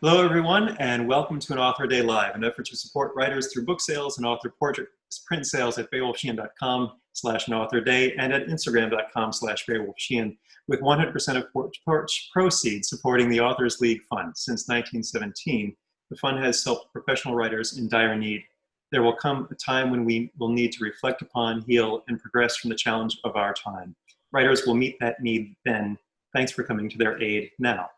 Hello, everyone, and welcome to an Author Day Live, an effort to support writers through book sales and author portrait print sales at beowulfsheehan.com/authorday and at instagram.com/beowulfsheehan, with 100% of proceeds supporting the Authors League Fund. Since 1917, the fund has helped professional writers in dire need. There will come a time when we will need to reflect upon, heal, and progress from the challenge of our time. Writers will meet that need then. Thanks for coming to their aid now.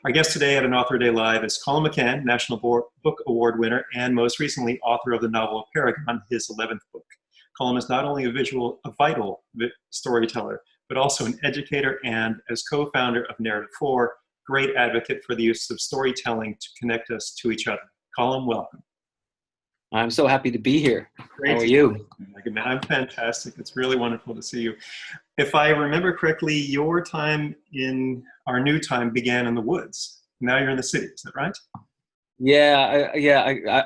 Our guest today at an Author Day Live is Colum McCann, National Book Award winner, and most recently author of the novel Apeirogon, his 11th book. Colum is not only a vital storyteller, but also an educator and, as co-founder of Narrative 4, great advocate for the use of storytelling to connect us to each other. Colum, welcome. I'm so happy to be here. Great. How are you? I'm fantastic. It's really wonderful to see you. If I remember correctly, your time in our new time began in the woods. Now you're in the city. Is that right?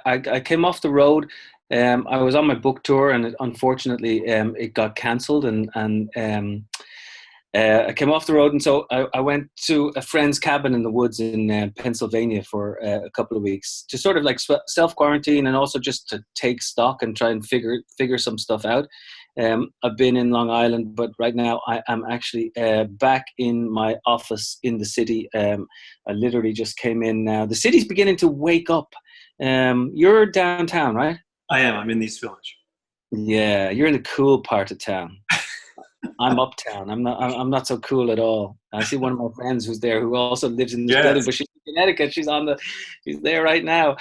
I came off the road. I was on my book tour, and unfortunately, it got cancelled. I came off the road, and so I went to a friend's cabin in the woods in Pennsylvania for a couple of weeks to sort of like self-quarantine and also just to take stock and try and figure some stuff out. I've been in Long Island, but right now I am actually back in my office in the city. I literally just came in now. The city's beginning to wake up. You're downtown, right? I am. I'm in East Village. Yeah, you're in the cool part of town. I'm uptown. I'm not so cool at all. I see one of my friends who's there who also lives in this building, but she's in Connecticut. She's there right now.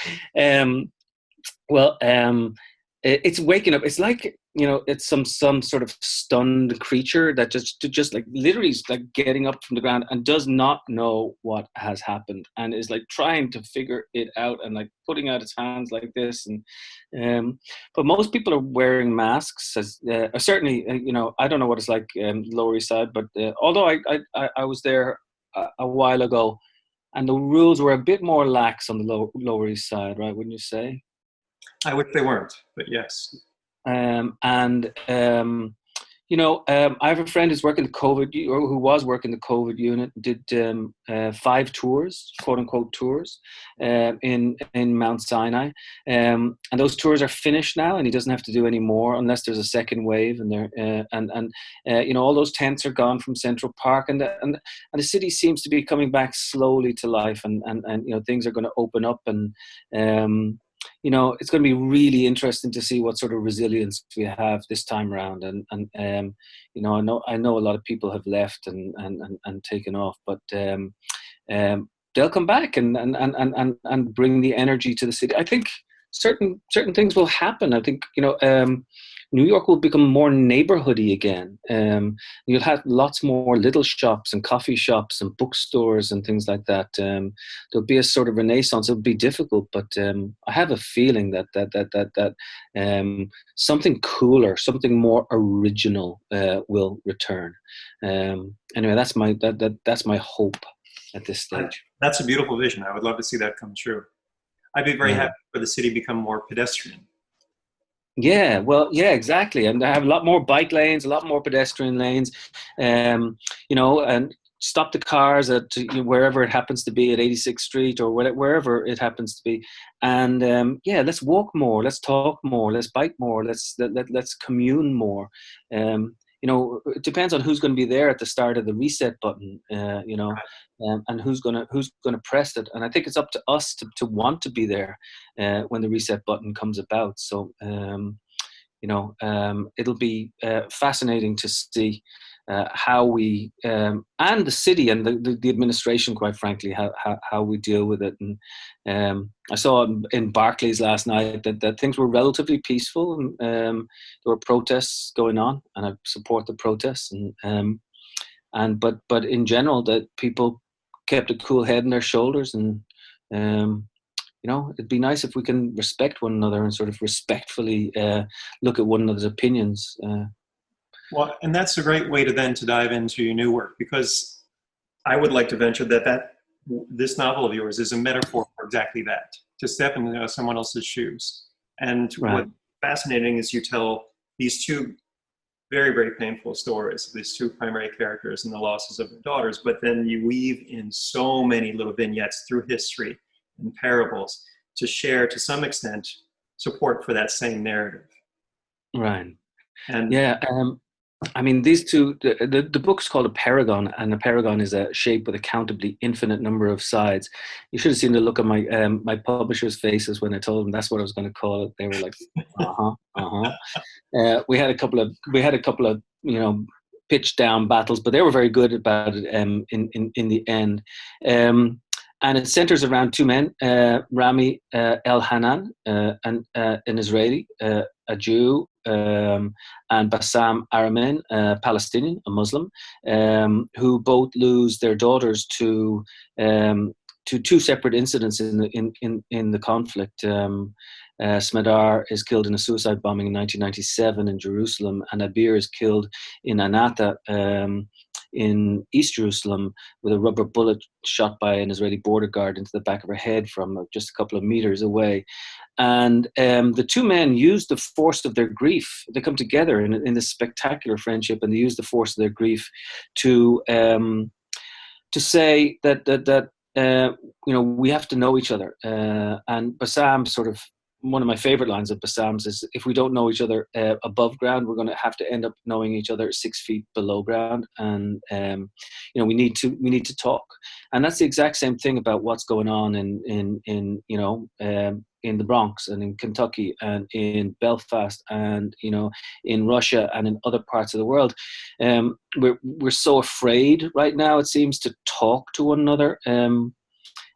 It's waking up. It's like, it's some sort of stunned creature that just like literally is like getting up from the ground and does not know what has happened and is like trying to figure it out and like putting out its hands like this. But most people are wearing masks. Certainly, I don't know what it's like Lower East Side, but although I was there a while ago, and the rules were a bit more lax on the Lower East Side, right? Wouldn't you say? I wish they weren't, but yes. I have a friend who's working the COVID, or who was working the COVID unit, did 5 tours, quote unquote tours, in Mount Sinai, and those tours are finished now, and he doesn't have to do any more unless there's a second wave. And all those tents are gone from Central Park, and the city seems to be coming back slowly to life, and things are going to open up, and it's going to be really interesting to see what sort of resilience we have this time around. I know a lot of people have left and taken off, but they'll come back and bring the energy to the city. I think certain things will happen. I think New York will become more neighborhoody again. You'll have lots more little shops and coffee shops and bookstores and things like that. There'll be a sort of renaissance. It'll be difficult, but I have a feeling that something cooler, something more original will return. Anyway, that's my hope at this stage. That's a beautiful vision. I would love to see that come true. I'd be very happy for the city to become more pedestrian. Yeah, well, yeah, exactly. And they have a lot more bike lanes, a lot more pedestrian lanes, and stop the cars at wherever it happens to be, at 86th Street or wherever it happens to be. And let's walk more, let's talk more, let's bike more, let's commune more. It depends on who's going to be there at the start of the reset button, and who's going to press it. And I think it's up to us to want to be there when the reset button comes about. So, it'll be fascinating to see how we and the city and the administration, quite frankly, how we deal with it. And I saw in Barclays last night that things were relatively peaceful. There were protests going on, and I support the protests. But in general, that people kept a cool head on their shoulders, and it'd be nice if we can respect one another and sort of respectfully look at one another's opinions. Well, and that's a great way to dive into your new work, because I would like to venture that this novel of yours is a metaphor for exactly that, to step into someone else's shoes. And What's fascinating is you tell these 2 very, very painful stories, these 2 primary characters and the losses of their daughters, but then you weave in so many little vignettes through history and parables to share, to some extent, support for that same narrative. Right. And Yeah. I mean, these two, the book's called Apeirogon, and Apeirogon is a shape with a countably infinite number of sides. You should have seen the look on my publishers' faces when I told them that's what I was going to call it. They were like, we had a couple of pitched down battles, but they were very good about it in the end. And it centers around two men, Rami El-Hanan, an Israeli, a Jew, and Bassam Aramin, a Palestinian, a Muslim, who both lose their daughters to two separate incidents in the conflict. Smedar is killed in a suicide bombing in 1997 in Jerusalem, and Abir is killed in Anata in East Jerusalem with a rubber bullet shot by an Israeli border guard into the back of her head from just a couple of meters away. And the two men use the force of their grief. They come together in this spectacular friendship, and they use the force of their grief to say that we have to know each other. And Bassam sort of, one of my favorite lines of Bassam's is, if we don't know each other above ground, we're going to have to end up knowing each other 6 feet below ground. And we need to talk. And that's the exact same thing about what's going on in the Bronx and in Kentucky and in Belfast and in Russia and in other parts of the world. We're so afraid right now, it seems, to talk to one another.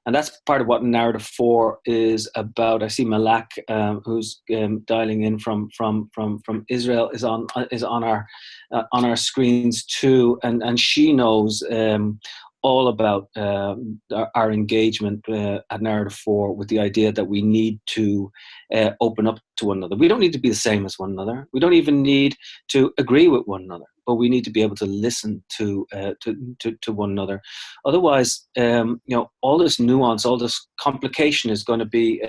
And that's part of what Narrative 4 is about. I see Malak, who's dialing in from Israel, is on our screens too, and she knows all about our engagement at Narrative 4 with the idea that we need to open up to one another. We don't need to be the same as one another. We don't even need to agree with one another, but we need to be able to listen to one another. Otherwise, all this nuance, all this complication is going to be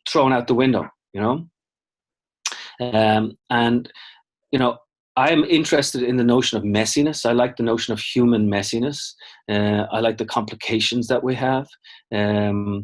thrown out the window. I'm interested in the notion of messiness. I like the notion of human messiness. I like the complications that we have, I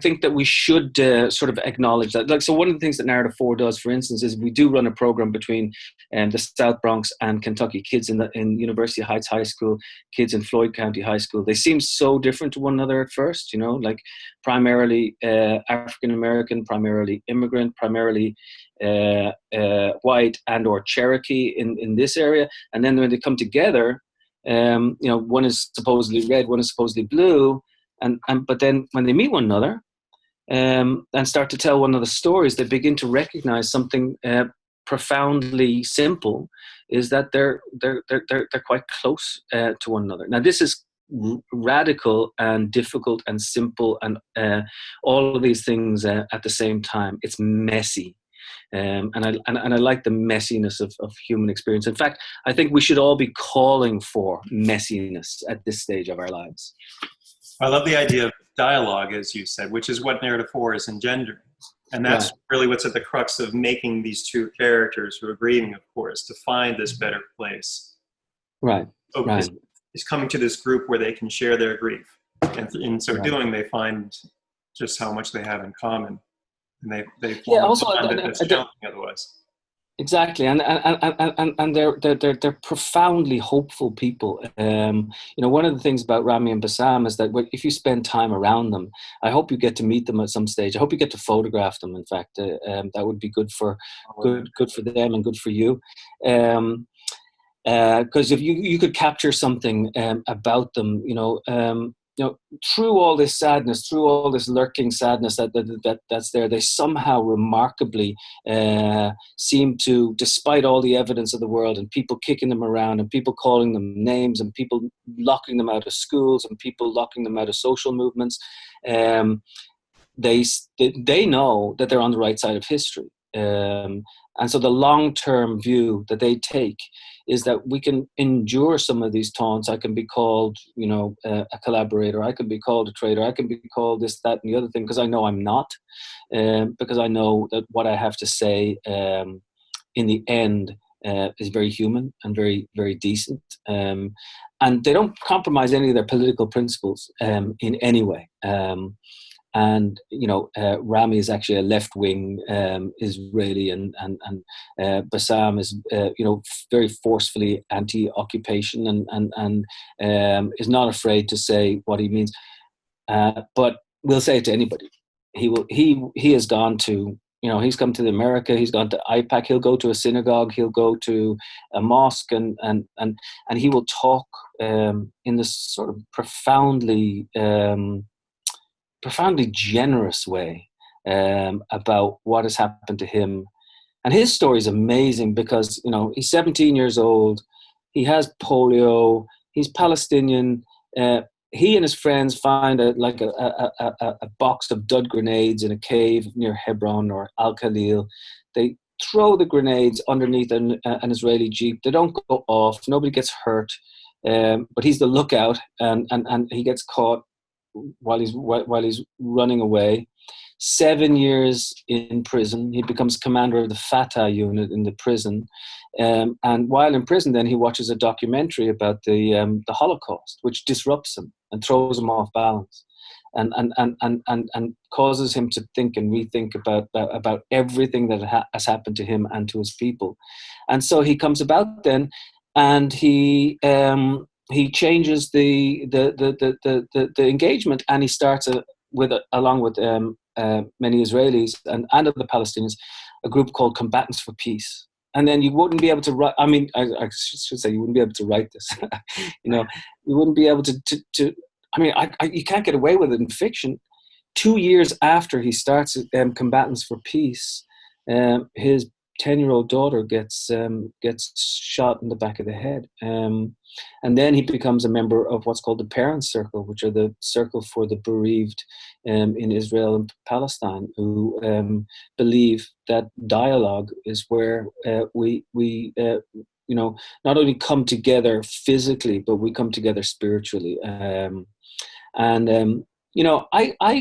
think that we should sort of acknowledge that. So one of the things that Narrative 4 does, for instance, is we do run a program between the South Bronx and Kentucky, kids in University Heights High School, kids in Floyd County High School. They seem so different to one another at first, like primarily African-American, primarily immigrant, primarily white and or Cherokee in this area. And then when they come together, one is supposedly red, one is supposedly blue. But then when they meet one another and start to tell one another stories, they begin to recognize something profoundly simple, is that they're quite close to one another. Now, this is radical and difficult and simple and all of these things at the same time. It's messy. And I like the messiness of human experience. In fact, I think we should all be calling for messiness at this stage of our lives. I love the idea of dialogue, as you said, which is what Narrative 4 is engendering. And that's really what's at the crux of making these two characters, who are grieving, of course, to find this better place. Right. So is coming to this group where they can share their grief. And in so doing, they find just how much they have in common. And they form a bond that's challenging otherwise. Exactly, and they're profoundly hopeful people. One of the things about Rami and Bassam is that if you spend time around them, I hope you get to meet them at some stage. I hope you get to photograph them. In fact, that would be good for them and good for you. Because if you could capture something about them, through all this sadness, through all this lurking sadness that's there, they somehow remarkably seem to, despite all the evidence of the world and people kicking them around and people calling them names and people locking them out of schools and people locking them out of social movements, they know that they're on the right side of history. And so the long-term view that they take is that we can endure some of these taunts. I can be called, a collaborator. I can be called a traitor. I can be called this, that, and the other thing, because I know I'm not. Because I know that what I have to say in the end is very human and very, very decent. And they don't compromise any of their political principles in any way. And Rami is actually a left-wing Israeli, and Bassam is very forcefully anti-occupation, and is not afraid to say what he means. But we'll say it to anybody. He has gone to, he's come to America. He's gone to IPAC. He'll go to a synagogue. He'll go to a mosque, and he will talk in this sort of profoundly generous way about what has happened to him. And his story is amazing because, he's 17 years old. He has polio. He's Palestinian. He and his friends find a box of dud grenades in a cave near Hebron or Al Khalil. They throw the grenades underneath an Israeli jeep. They don't go off. Nobody gets hurt. But he's the lookout, and he gets caught while he's running away. 7 years in prison. He becomes commander of the Fatah unit in the prison. And while in prison, then he watches a documentary about the Holocaust, which disrupts him and throws him off balance, and causes him to think and rethink about everything that has happened to him and to his people. And so he comes about then, and he changes the engagement, and he starts along with many Israelis and other Palestinians, a group called Combatants for Peace. And then you wouldn't be able to write. I mean, I should say you wouldn't be able to write this. You wouldn't be able to. I mean, you can't get away with it in fiction. 2 years after he starts Combatants for Peace, his 10-year-old daughter gets shot in the back of the head, and then he becomes a member of what's called the Parents Circle, which are the circle for the bereaved in Israel and Palestine, who believe that dialogue is where we not only come together physically, but we come together spiritually. I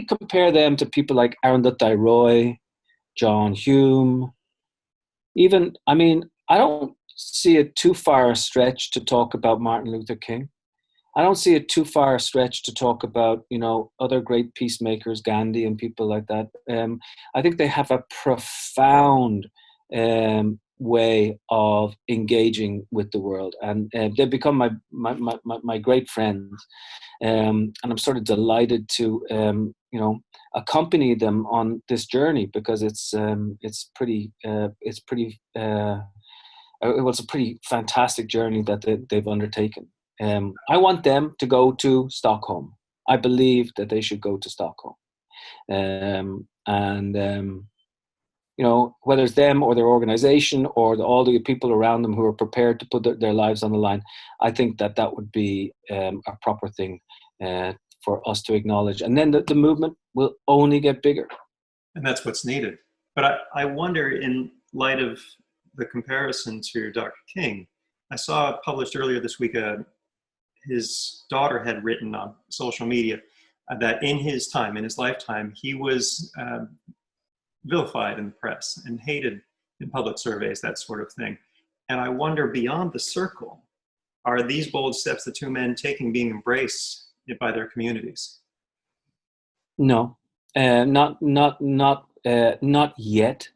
compare them to people like Arundhati Roy, John Hume. Even, I don't see it too far a stretch to talk about Martin Luther King. I don't see it too far a stretch to talk about, other great peacemakers, Gandhi and people like that. I think they have a profound way of engaging with the world, and they've become my great friends. And I'm sort of delighted to, accompany them on this journey, because it was a pretty fantastic journey that they've undertaken. I want them to go to Stockholm. I believe that they should go to Stockholm. Whether it's them or their organization or all the people around them who are prepared to put their lives on the line, I think that would be a proper thing for us to acknowledge. And then the movement will only get bigger. And that's what's needed. But I wonder, in light of the comparison to Dr. King, I saw published earlier this week, his daughter had written on social media that in his lifetime, he was vilified in the press and hated in public surveys, that sort of thing. And I wonder, beyond the circle, are these bold steps the two men taking being embraced by their communities? No, not yet.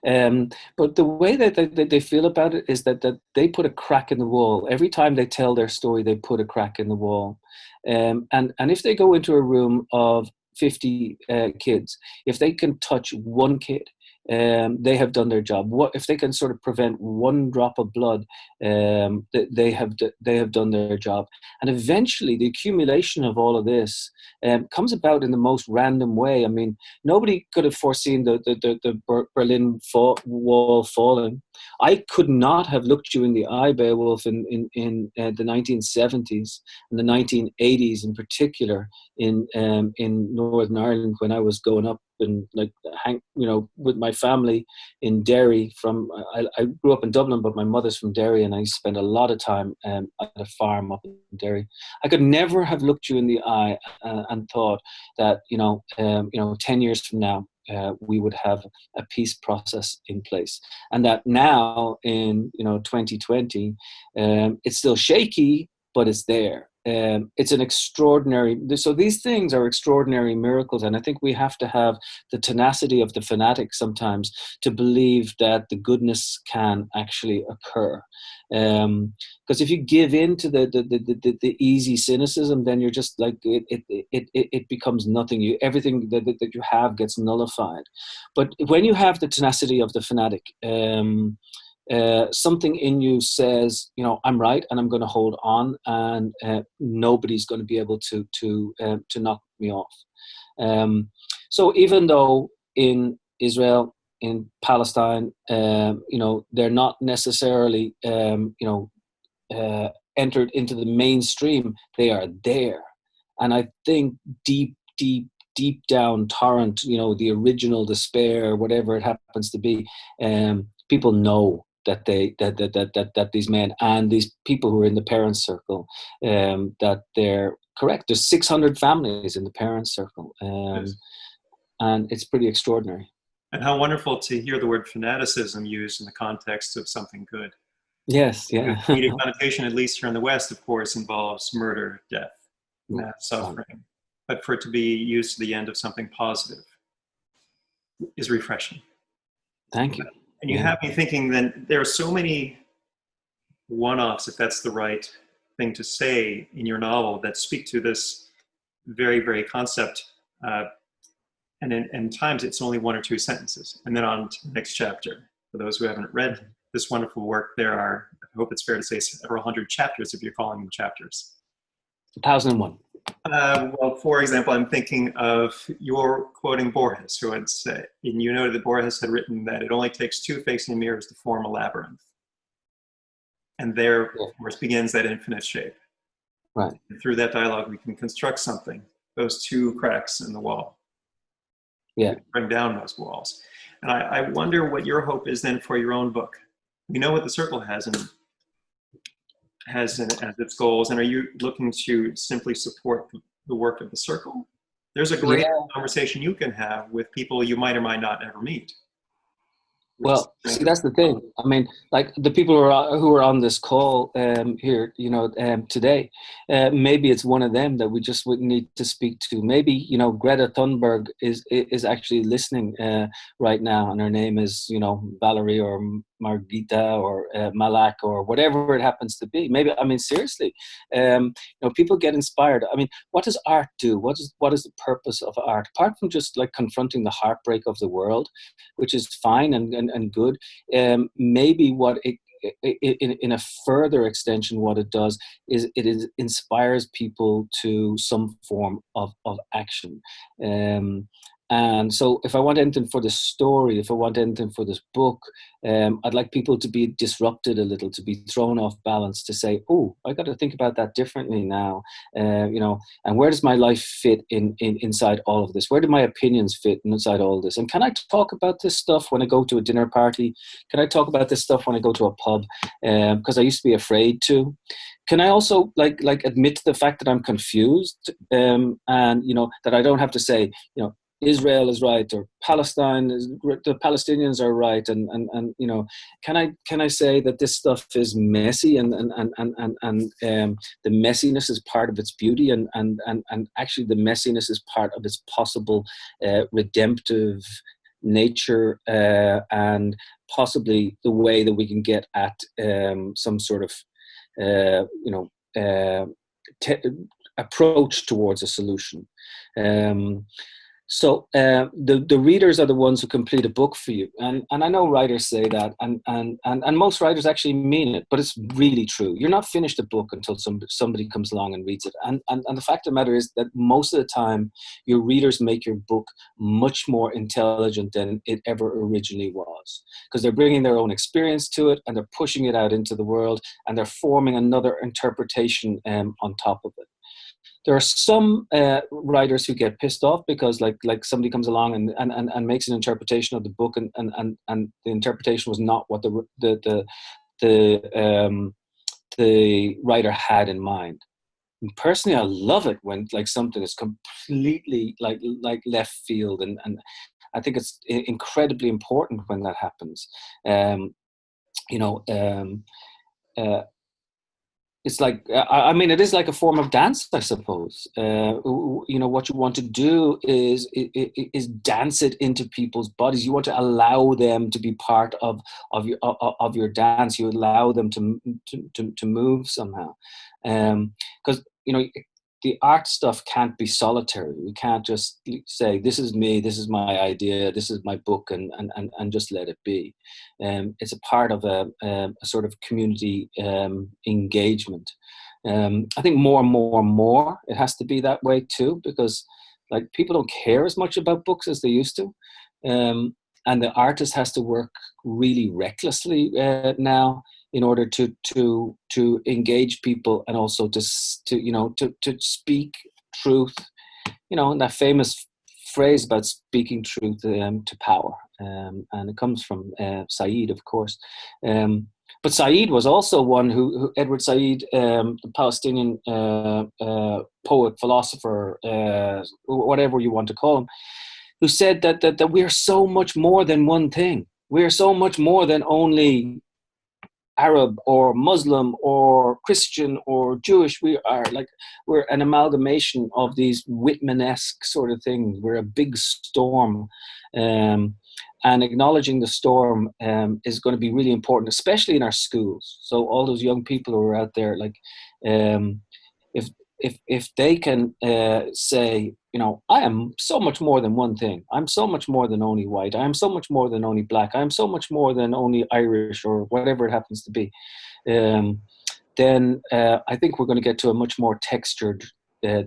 But the way that they feel about it is that they put a crack in the wall. Every time they tell their story, they put a crack in the wall. And if they go into a room of 50 kids, if they can touch one kid, they have done their job. What if they can sort of prevent one drop of blood? They have done their job. And eventually, the accumulation of all of this comes about in the most random way. I mean, nobody could have foreseen the Berlin Wall falling. I could not have looked you in the eye, Beowulf, in the 1970s and the 1980s in particular in Northern Ireland, when I was growing up and with my family in Derry. I grew up in Dublin, but my mother's from Derry, and I spent a lot of time at a farm up in Derry. I could never have looked you in the eye and thought that 10 years from now we would have a peace process in place. And that now in 2020, it's still shaky, but it's there. It's an extraordinary. So these things are extraordinary miracles, and I think we have to have the tenacity of the fanatic sometimes to believe that the goodness can actually occur. Because if you give in to the easy cynicism, then you're just like it becomes nothing. Everything that you have gets nullified. But when you have the tenacity of the fanatic, something in you says, I'm right, and I'm going to hold on, and nobody's going to be able to knock me off. So even though in Israel, in Palestine, they're not necessarily, entered into the mainstream, they are there. And I think deep down torrent, the original despair, whatever it happens to be, people know that that these men and these people who are in the parents' circle, that they're correct. There's 600 families in the parents' circle, Yes. and it's pretty extraordinary. And how wonderful to hear the word fanaticism used in the context of something good. Yes, The yeah. comedic connotation, at least here in the West, of course, involves murder, death, suffering. But for it to be used to the end of something positive is refreshing. Thank you. And you have me thinking then there are so many one-offs, if that's the right thing to say, in your novel that speak to this very, very concept. And in times it's only one or two sentences. And then on to the next chapter. For those who haven't read this wonderful work, there are, I hope it's fair to say, several hundred chapters if you're calling them chapters. 1001. Well, for example, I'm thinking of your quoting Borges, who had said, and you noted that Borges had written that it only takes two facing mirrors to form a labyrinth. And there, of course, begins that infinite shape. Right. And through that dialogue, we can construct something, those two cracks in the wall. Yeah. Bring down those walls. And I wonder what your hope is then for your own book. We know what the circle has as its goals, and are you looking to simply support the work of the circle? There's a great conversation you can have with people you might or might not ever meet. Well, see, that's the thing. I mean, like the people who are on this call here, today, maybe it's one of them that we just would need to speak to. Maybe, Greta Thunberg is actually listening right now, and her name is, Valerie or Margita or Malak or whatever it happens to be. Maybe, I mean, seriously, people get inspired. I mean, what does art do? What is the purpose of art? Apart from just like confronting the heartbreak of the world, which is fine and good, maybe what it in a further extension, what it does is it inspires people to some form of action. And so if I want anything for the story, if I want anything for this book, I'd like people to be disrupted a little, to be thrown off balance, to say, oh, I got to think about that differently now. And where does my life fit inside all of this? Where do my opinions fit inside all this? And can I talk about this stuff when I go to a dinner party? Can I talk about this stuff when I go to a pub? Because I used to be afraid to. Can I also like admit to the fact that I'm confused, and that I don't have to say, Israel is right, or the Palestinians are right, and can I say that this stuff is messy, and the messiness is part of its beauty, and actually the messiness is part of its possible redemptive nature, and possibly the way that we can get at some sort of approach towards a solution. So the readers are the ones who complete a book for you, and I know writers say that, and most writers actually mean it, but it's really true. You're not finished a book until somebody comes along and reads it, and the fact of the matter is that most of the time your readers make your book much more intelligent than it ever originally was, because they're bringing their own experience to it, and they're pushing it out into the world, and they're forming another interpretation on top of it. There are some writers who get pissed off because like somebody comes along and makes an interpretation of the book, and the interpretation was not what the writer had in mind. And personally, I love it when like something is completely like left field, and I think it's incredibly important when that happens. Um, you know, uh, it's like, I mean, it is like a form of dance, I suppose. You know, what you want to do is dance it into people's bodies. You want to allow them to be part of your dance. You allow them to move somehow, because you know, the art stuff can't be solitary. We can't just say, this is me, this is my idea, this is my book, and just let it be. It's a part of a sort of community engagement. I think more and more and more it has to be that way too, because like people don't care as much about books as they used to. And the artist has to work really recklessly now in order to engage people, and also to speak truth. You know, and that famous phrase about speaking truth to power, and it comes from Said, of course. But Said was also one who Edward Said, the Palestinian poet, philosopher, whatever you want to call him, who said that we are so much more than one thing. We are so much more than only Arab or Muslim or Christian or Jewish. We're an amalgamation of these Whitman-esque sort of things. We're a big storm, and acknowledging the storm is going to be really important, especially in our schools. So all those young people who are out there, like, if they can say, you know, I am so much more than one thing. I'm so much more than only white. I am so much more than only black. I am so much more than only Irish, or whatever it happens to be. Then I think we're going to get to a much more textured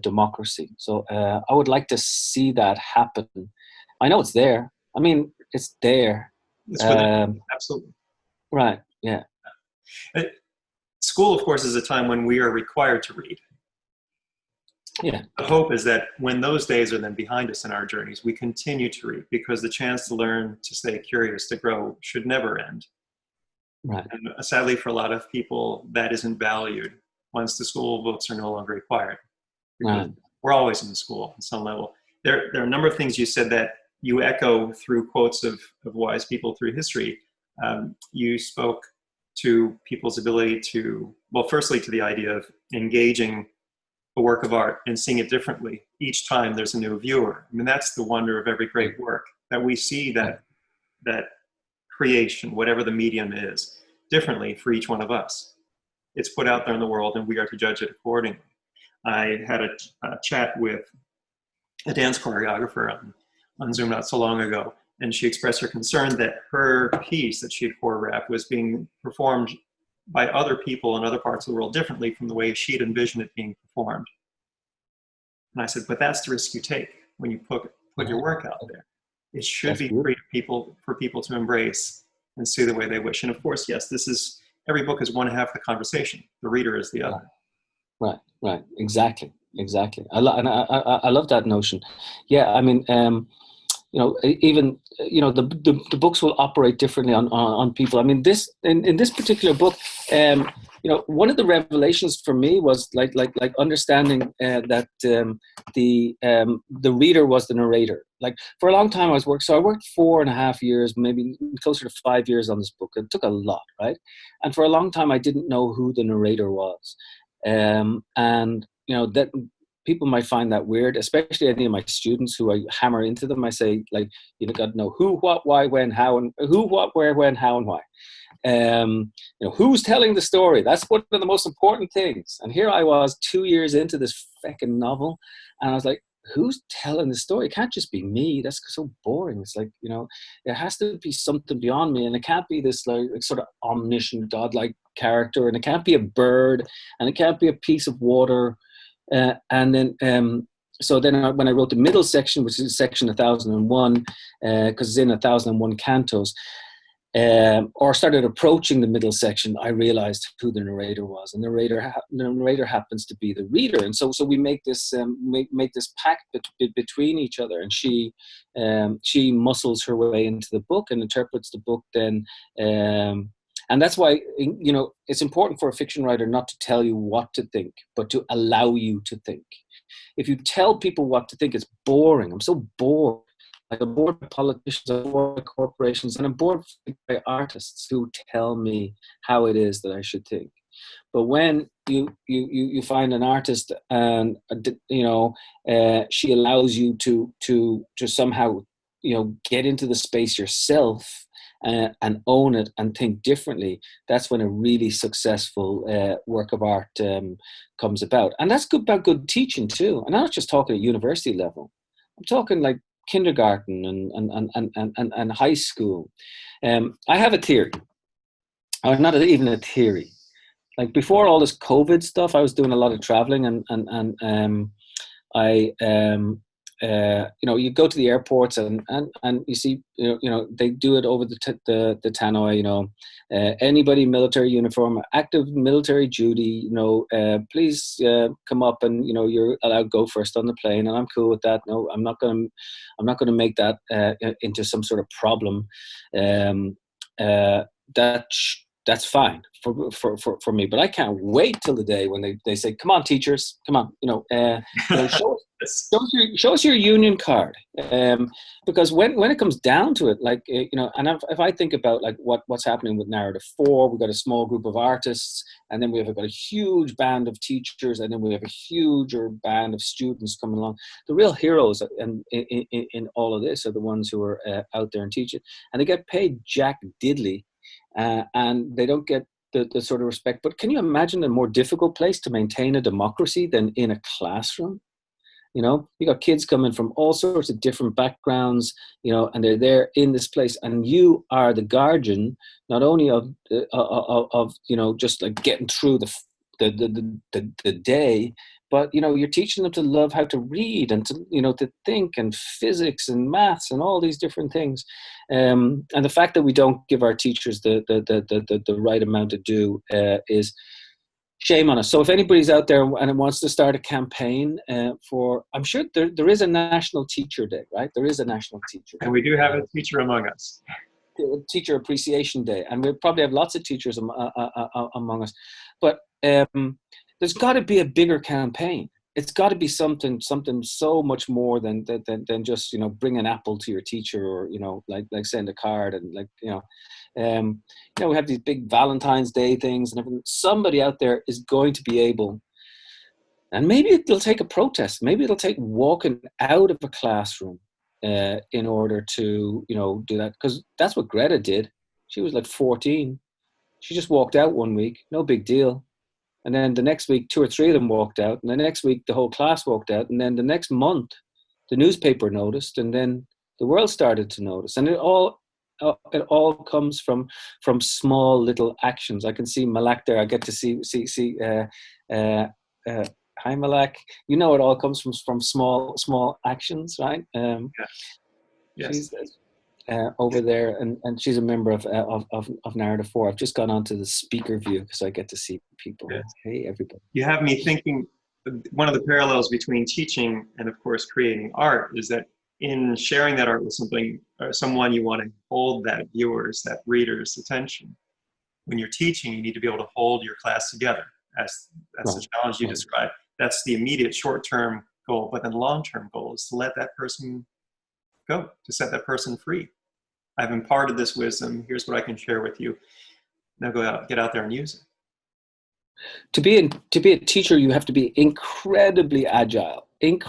democracy. So I would like to see that happen. I know it's there. I mean, it's there. It's within, absolutely. Right. Yeah. School, of course, is a time when we are required to read. Yeah. The hope is that when those days are then behind us in our journeys, we continue to read, because the chance to learn, to stay curious, to grow should never end. Right. And sadly, for a lot of people, that isn't valued once the school books are no longer required. Because Right. we're always in school on some level. There are a number of things you said that you echo through quotes of wise people through history. You spoke to people's ability to, well, firstly, to the idea of engaging a work of art and seeing it differently each time there's a new viewer. I mean, that's the wonder of every great work, that we see that creation, whatever the medium is, differently for each one of us. It's put out there in the world, and we are to judge it accordingly. I had a chat with a dance choreographer on Zoom not so long ago, and she expressed her concern that her piece that she had choreographed was being performed by other people in other parts of the world differently from the way she'd envisioned it being performed. And I said, but that's the risk you take when you put your work out there. It should be free for people to embrace and see the way they wish. And of course, yes, every book is one half of the conversation. The reader is the other. Right. Exactly. I love that notion. Yeah. I mean, you know, even, you know, the books will operate differently on people. I mean, in this particular book, you know, one of the revelations for me was like understanding that the reader was the narrator. Like, for a long time I worked 4.5 years, maybe closer to 5 years on this book. It took a lot, right? And for a long time I didn't know who the narrator was. And you know, that people might find that weird, especially any of my students who I hammer into them. I say, like, you know, got to know who, what, why, when, how, and who, what, where, when, how, and why. You know, who's telling the story? That's one of the most important things. And here I was 2 years into this fucking novel, and I was like, who's telling the story? It can't just be me. That's so boring. It's like, you know, it has to be something beyond me, and it can't be this like sort of omniscient godlike character, and it can't be a bird, and it can't be a piece of water. And then so then when I wrote the middle section, which is section 1001, because it's in 1001 cantos, or started approaching the middle section, I realized who the narrator was, and the narrator happens to be the reader. And so we make this make this pact between each other, and she muscles her way into the book and interprets the book then. And that's why, you know, it's important for a fiction writer not to tell you what to think, but to allow you to think. If you tell people what to think, it's boring. I'm so bored. like a board of politicians, a board of corporations, and a board by artists who tell me how it is that I should think. But when you find an artist and she allows you to somehow get into the space yourself and own it and think differently, that's when a really successful work of art comes about. And that's good about good teaching too. And I'm not just talking at university level. I'm talking like kindergarten and high school. I have a theory, or not even a theory. Like before all this COVID stuff, I was doing a lot of traveling, and I you go to the airports and you see they do it over the tannoy. Anybody military uniform, active military duty, please come up, and you're allowed to go first on the plane, and I'm cool with that. No, I'm not gonna make that into some sort of problem. That's fine for me, but I can't wait till the day when they say, "Come on, teachers, come on, show us your union card," because when it comes down to it, like and if I think about like what's happening with Narrative 4, we've got a small group of artists, and then we've got a huge band of teachers, and then we have a huger band of students coming along. The real heroes in all of this are the ones who are out there and teaching, and they get paid jack diddly. And they don't get the sort of respect. But can you imagine a more difficult place to maintain a democracy than in a classroom? You got kids coming from all sorts of different backgrounds, and they're there in this place, and you are the guardian, not only of just like getting through the day, but you're teaching them to love how to read and to think, and physics and maths and all these different things. And the fact that we don't give our teachers the right amount to do is shame on us. So if anybody's out there and wants to start a campaign I'm sure there is a National Teacher Day, right? There is a National Teacher Day. And we do have a teacher among us. Teacher Appreciation Day, and we probably have lots of teachers among us. But there's got to be a bigger campaign. It's got to be something so much more than just bring an apple to your teacher, or like send a card, and we have these big Valentine's Day things and everything. Somebody out there is going to be able, and maybe it'll take a protest. Maybe it'll take walking out of a classroom in order to do that, because that's what Greta did. She was like 14. She just walked out one week, no big deal. And then the next week, 2 or 3 of them walked out. And the next week, the whole class walked out. And then the next month, the newspaper noticed. And then the world started to notice. And it all comes from small little actions. I can see Malak there. I get to see. Hi, Malak. It all comes from small actions, right? Yes. She's over there, and she's a member of Narrative 4. I've just gone onto the speaker view because I get to see people. Yes. Hey, everybody. You have me thinking, one of the parallels between teaching and, of course, creating art is that in sharing that art with someone, you want to hold that viewer's, that reader's attention. When you're teaching, you need to be able to hold your class together. That's the challenge you described. That's the immediate short-term goal, but then the long-term goal is to let that person go, to set that person free. I've imparted this wisdom. Here's what I can share with you. Now get out there and use it. To be a teacher, you have to be incredibly agile, and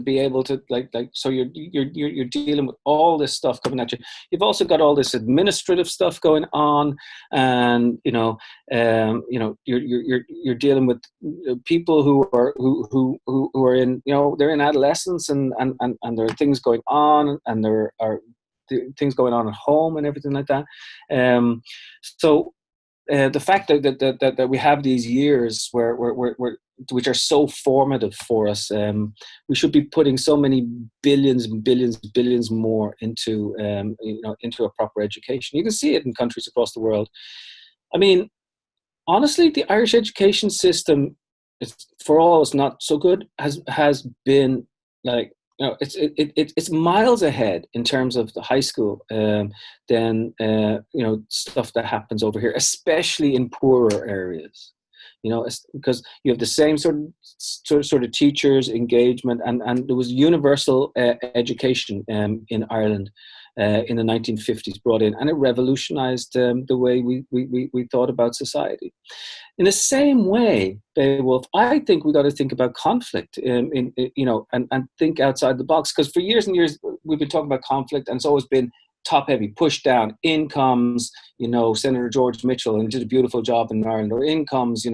be able to so you're dealing with all this stuff coming at you. You've also got all this administrative stuff going on, and you're dealing with people who are in they're in adolescence, and there are things going on, and there are things going on at home and everything like that. The fact that we have these years where which are so formative for us, we should be putting so many billions and billions more into a proper education. You can see it in countries across the world. I mean, honestly, the Irish education system, for all it's not so good, has been like. It's miles ahead in terms of the high school than stuff that happens over here, especially in poorer areas. because you have the same sort of teachers engagement, and there was universal education in Ireland in the 1950s brought in, and it revolutionized the way we thought about society. In the same way, Beowulf, I think we got to think about conflict, and think outside the box. Because for years and years, we've been talking about conflict, and it's always been top heavy, pushed down. In comes, Senator George Mitchell, and did a beautiful job in Ireland. Or in comes,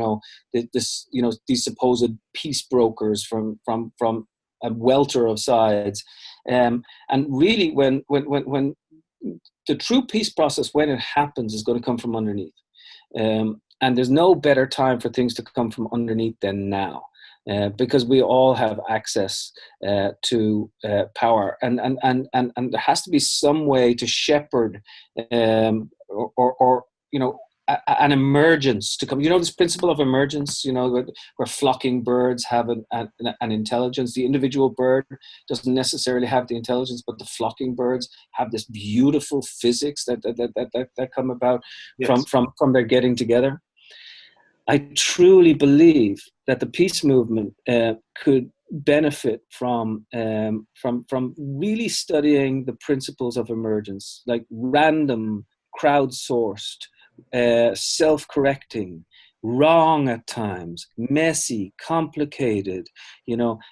these supposed peace brokers from a welter of sides, and really, when the true peace process, when it happens, is going to come from underneath. And there's no better time for things to come from underneath than now, because we all have access to power, and there has to be some way to shepherd, or an emergence to come. This principle of emergence, where flocking birds have an intelligence. The individual bird doesn't necessarily have the intelligence, but the flocking birds have this beautiful physics that come about from their getting together. I truly believe that the peace movement could benefit from really studying the principles of emergence, like random, crowdsourced, self-correcting, wrong at times, messy, complicated,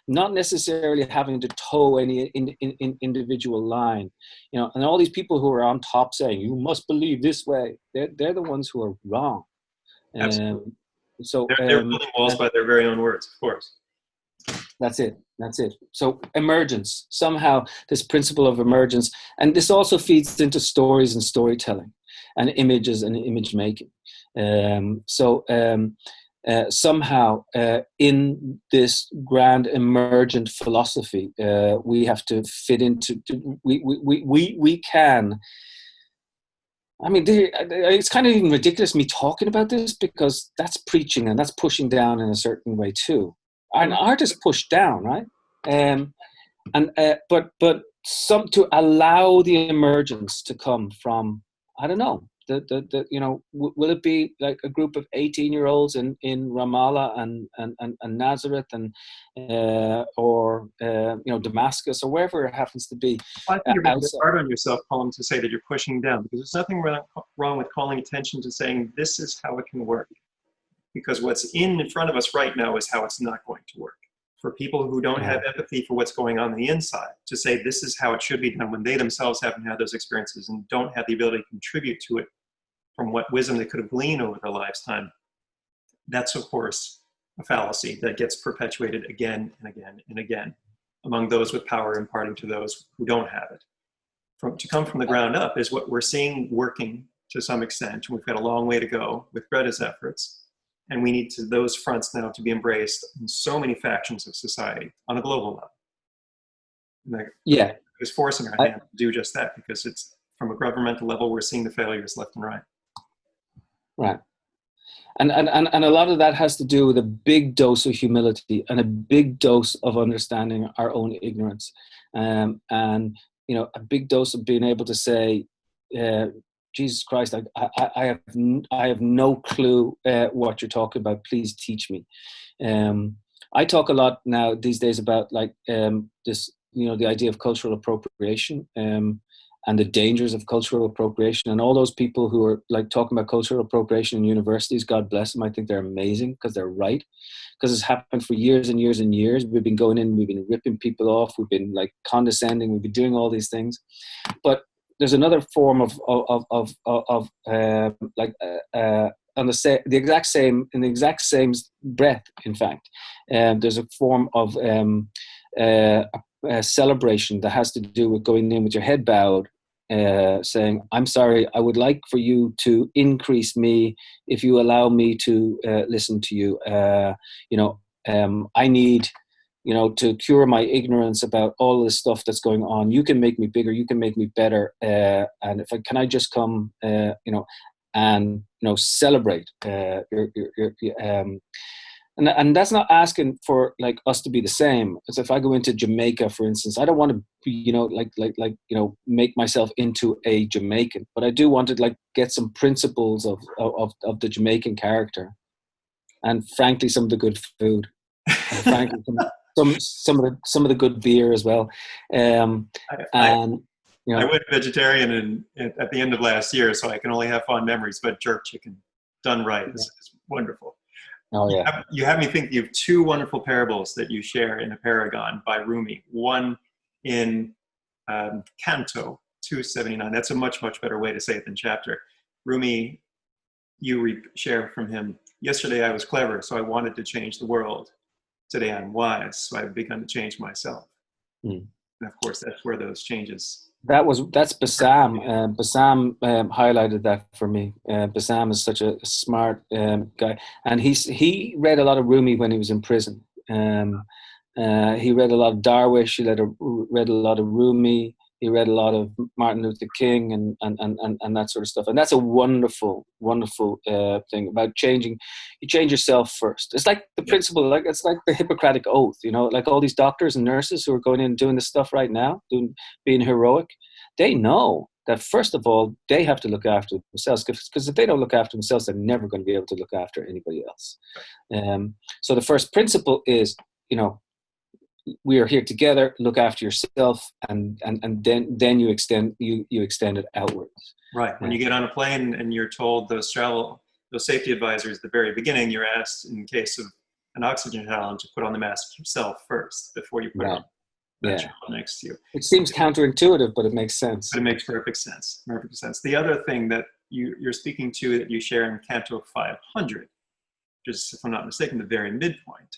not necessarily having to toe any individual line, and all these people who are on top saying, you must believe this way, they're the ones who are wrong. Absolutely. So they're building walls by their very own words, of course. That's it. So emergence, somehow this principle of emergence, and this also feeds into stories and storytelling and images and image making. Somehow in this grand emergent philosophy, we have to fit into, we can, I mean, it's kind of even ridiculous me talking about this, because that's preaching and that's pushing down in a certain way too. And art is pushed down, right? But some to allow the emergence to come from, I don't know, will it be like a group of 18-year-olds in Ramallah and Nazareth or Damascus or wherever it happens to be? I think you're being hard on yourself, Colum, to say that you're pushing down, because there's nothing wrong with calling attention to saying this is how it can work. Because what's in front of us right now is how it's not going to work. For people who don't have empathy for what's going on the inside, to say this is how it should be done when they themselves haven't had those experiences and don't have the ability to contribute to it from what wisdom they could have gleaned over their lifetime, that's, of course, a fallacy that gets perpetuated again and again and again among those with power, imparting to those who don't have it. To come from the ground up is what we're seeing working to some extent. We've got a long way to go with Greta's efforts. And we need those fronts now to be embraced in so many factions of society on a global level. It's forcing our hand to do just that, because it's from a governmental level, we're seeing the failures left and right. Right. And a lot of that has to do with a big dose of humility and a big dose of understanding our own ignorance. And a big dose of being able to say, Jesus Christ, I have no clue what you're talking about. Please teach me. I talk a lot now these days about this, the idea of cultural appropriation and the dangers of cultural appropriation, and all those people who are talking about cultural appropriation in universities. God bless them. I think they're amazing, because they're right. Because it's happened for years and years and years. We've been going in, we've been ripping people off, we've been condescending, we've been doing all these things, but there's another form of on the exact same breath. In fact, there's a form of a celebration that has to do with going in with your head bowed, saying, "I'm sorry. I would like for you to increase me if you allow me to listen to you. I need." To cure my ignorance about all this stuff that's going on. You can make me bigger. You can make me better. And can I just come, and celebrate and that's not asking for us to be the same. As if I go into Jamaica, for instance, I don't want to be, make myself into a Jamaican, but I do want to get some principles of the Jamaican character. and frankly, some of the good food, and frankly, some of the good beer as well. I, And you I know, went vegetarian at the end of last year, so I can only have fond memories. But jerk chicken done right is wonderful. oh yeah, You have me thinking of two wonderful parables that you share in Apeirogon by Rumi. One in Canto 279. That's a much, much better way to say it than chapter. Rumi, share from him, yesterday I was clever, so I wanted to change the world. Today I'm wise, so I've begun to change myself. mm. And of course, that's where those changes. That's Bassam. Bassam highlighted that for me. Bassam is such a smart guy, and he read a lot of Rumi when he was in prison. He read a lot of Darwish. He read a lot of Rumi. He read a lot of Martin Luther King and that sort of stuff. And that's a wonderful, wonderful thing about changing. You change yourself first. It's like the principle, like it's like the Hippocratic Oath, you know, like all these doctors and nurses who are going in and doing this stuff right now, being heroic. They know that first of all, they have to look after themselves, because if they don't look after themselves, they're never going to be able to look after anybody else. So the first principle is, you know, we are here together. Look after yourself, and then you extend it outwards. Right. When you get on a plane and you're told those safety advisors at the very beginning, you're asked in case of an oxygen challenge to put on the mask yourself first before you put it on that child next to you. It seems counterintuitive, but it makes sense. But it makes perfect sense. Perfect sense. The other thing that you're speaking to that you share in Canto 500, which is, if I'm not mistaken, the very midpoint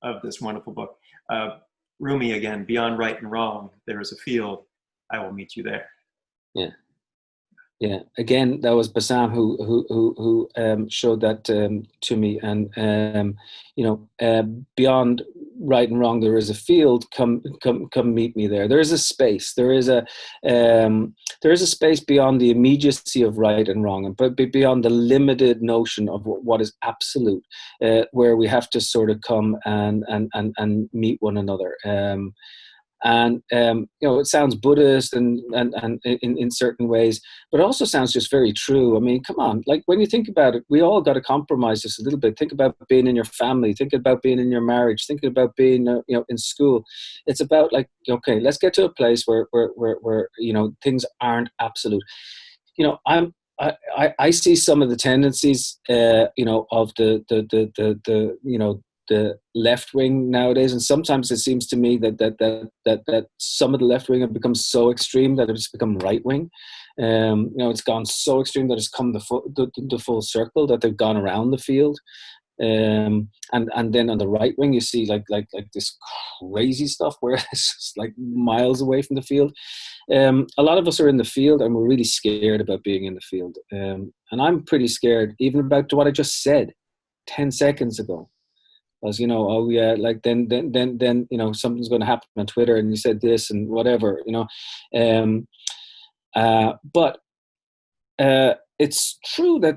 of this wonderful book. Rumi again, beyond right and wrong, there is a field. I will meet you there. Yeah. Again, that was Bassam who showed that to me. And beyond right and wrong, there is a field. Come meet me there. There is a space. There is a space beyond the immediacy of right and wrong, but beyond the limited notion of what is absolute, where we have to sort of come and meet one another. It sounds Buddhist and in certain ways, but it also sounds just very true. I mean, come on, like when you think about it, we all got to compromise just a little bit. Think about being in your family, think about being in your marriage, thinking about being in school. It's about like, okay, let's get to a place where things aren't absolute. I see some of the tendencies of the left wing nowadays, and sometimes it seems to me that some of the left wing have become so extreme that it's become right wing. It's gone so extreme that it's come the full circle, that they've gone around the field. And then on the right wing, you see like this crazy stuff where it's just like miles away from the field. A lot of us are in the field, and we're really scared about being in the field. And I'm pretty scared even about what I just said 10 seconds ago. As oh yeah, like then something's going to happen on Twitter, and you said this and whatever, but it's true that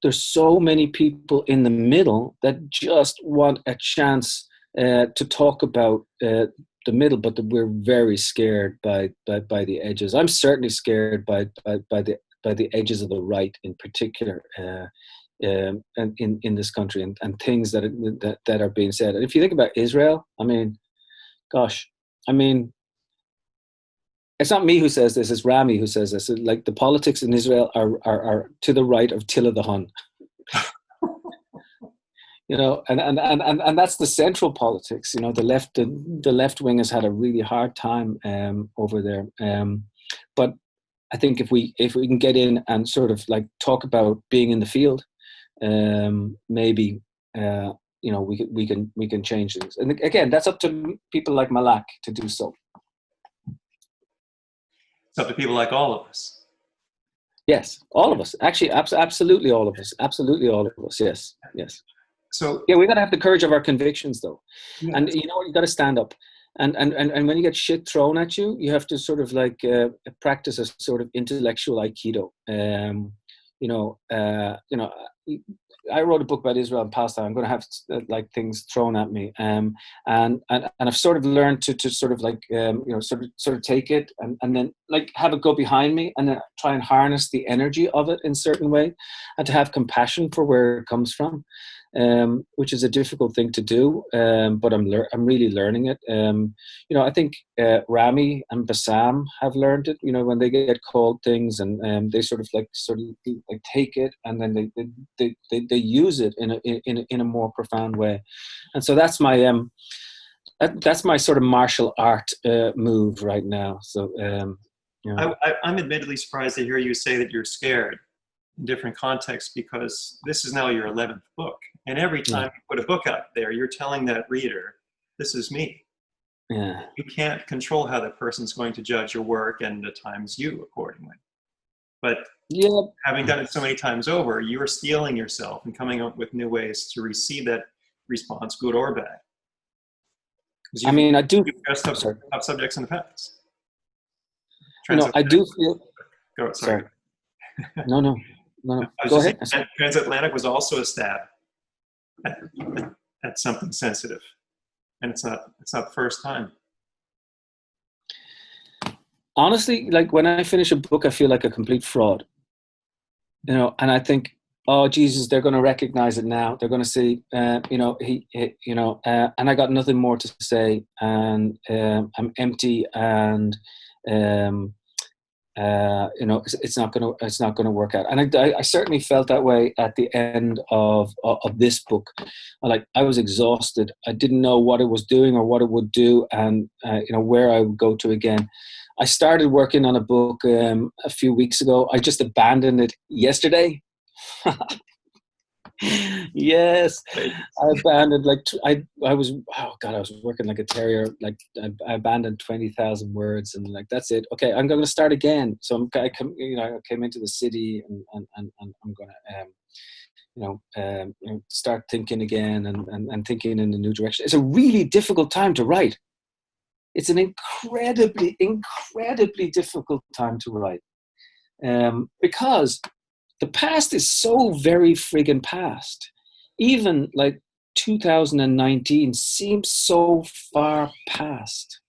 there's so many people in the middle that just want a chance to talk about the middle, but we're very scared by the edges. I'm certainly scared by the edges of the right in particular. And in this country, and things that are being said. And if you think about Israel, I mean, gosh, I mean, it's not me who says this; it's Rami who says this. Like the politics in Israel are to the right of Tilla the Hun. And that's the central politics. The left wing has had a really hard time over there. But I think if we can get in and sort of like talk about being in the field, maybe we can change things. And again, that's up to people like Malak to do so. It's up to people like all of us. Yes, all of us. Actually, absolutely all of us. Absolutely all of us. Yes. So yeah, we got to have the courage of our convictions, though. Yes. And you got to stand up. And when you get shit thrown at you, you have to sort of like practice a sort of intellectual aikido. I wrote a book about Israel and Palestine. I'm going to have like things thrown at me, and I've sort of learned to sort of like sort of take it and then like have it go behind me, and then try and harness the energy of it in a certain way, and to have compassion for where it comes from, which is a difficult thing to do, but I'm really learning it. I think Rami and Bassam have learned it. When they get called things, and they sort of like take it, and then they use it in a more profound way. And so that's my that's my sort of martial art move right now. So I'm admittedly surprised to hear you say that you're scared in different contexts, because this is now your 11th book. And every time you put a book out there, you're telling that reader, this is me. Yeah. You can't control how that person's going to judge your work, and at times you accordingly. But having done it so many times over, you're steeling yourself and coming up with new ways to receive that response, good or bad. I mean, I do. You've addressed tough subjects in the past. I do feel. Sorry. No. Go ahead. Transatlantic was also a stab at something sensitive, and it's not the first time. Honestly, like when I finish a book, I feel like a complete fraud. And I think, oh Jesus, they're going to recognize it now. They're going to see, and I got nothing more to say, and I'm empty, and it's not going to work out. And I certainly felt that way at the end of this book. Like, I was exhausted. I didn't know what it was doing or what it would do, and where I would go to again. I started working on a book a few weeks ago. I just abandoned it yesterday. Yes, I abandoned I was working like a terrier. Like, I abandoned 20,000 words, and like, that's it. Okay, I'm going to start again. So I came into the city, and I'm going to start thinking again, and thinking in a new direction. It's a really difficult time to write. It's an incredibly, incredibly difficult time to write, because the past is so very friggin' past. Even like 2019 seems so far past,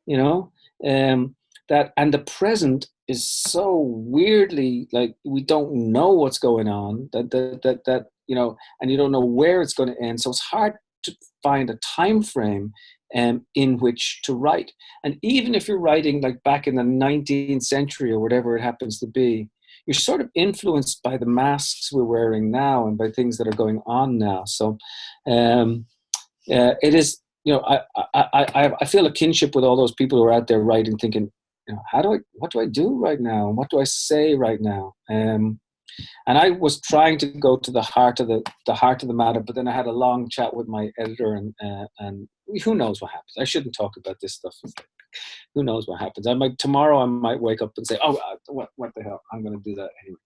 that, and the present is so weirdly, like, we don't know what's going on, that and you don't know where it's going to end. So it's hard to find a time frame in which to write. And even if you're writing like back in the 19th century or whatever it happens to be, you're sort of influenced by the masks we're wearing now and by things that are going on now. So it is, I feel a kinship with all those people who are out there writing, thinking, what do I do right now? And what do I say right now? And I was trying to go to the heart of the matter, but then I had a long chat with my editor, and who knows what happens. I shouldn't talk about this stuff. Who knows what happens? Tomorrow I might wake up and say, "Oh, what the hell? I'm going to do that anyway."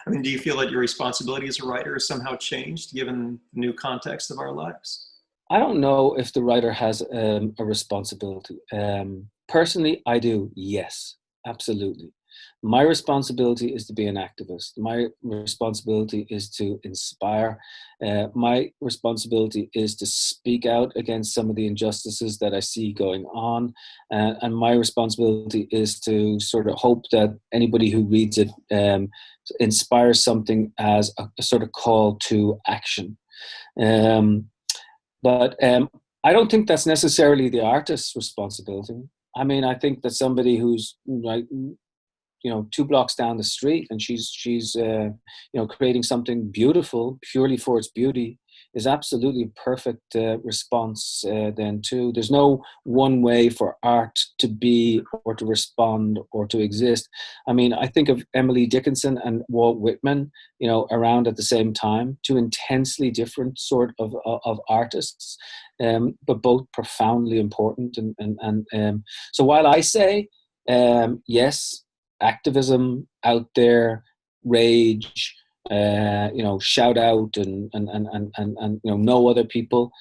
I mean, do you feel that your responsibility as a writer has somehow changed given the new context of our lives? I don't know if the writer has a responsibility. Personally, I do. Yes, absolutely. My responsibility is to be an activist. My responsibility is to inspire. My responsibility is to speak out against some of the injustices that I see going on. And my responsibility is to sort of hope that anybody who reads it inspires something as a sort of call to action. But I don't think that's necessarily the artist's responsibility. I mean, I think that somebody who's like, 2 blocks down the street, and she's creating something beautiful purely for its beauty, is absolutely a perfect response then too. There's no one way for art to be or to respond or to exist. I mean, I think of Emily Dickinson and Walt Whitman, around at the same time, 2 intensely different sort of artists, but both profoundly important. And so while I say, yes, activism out there, rage, shout out, and know other people,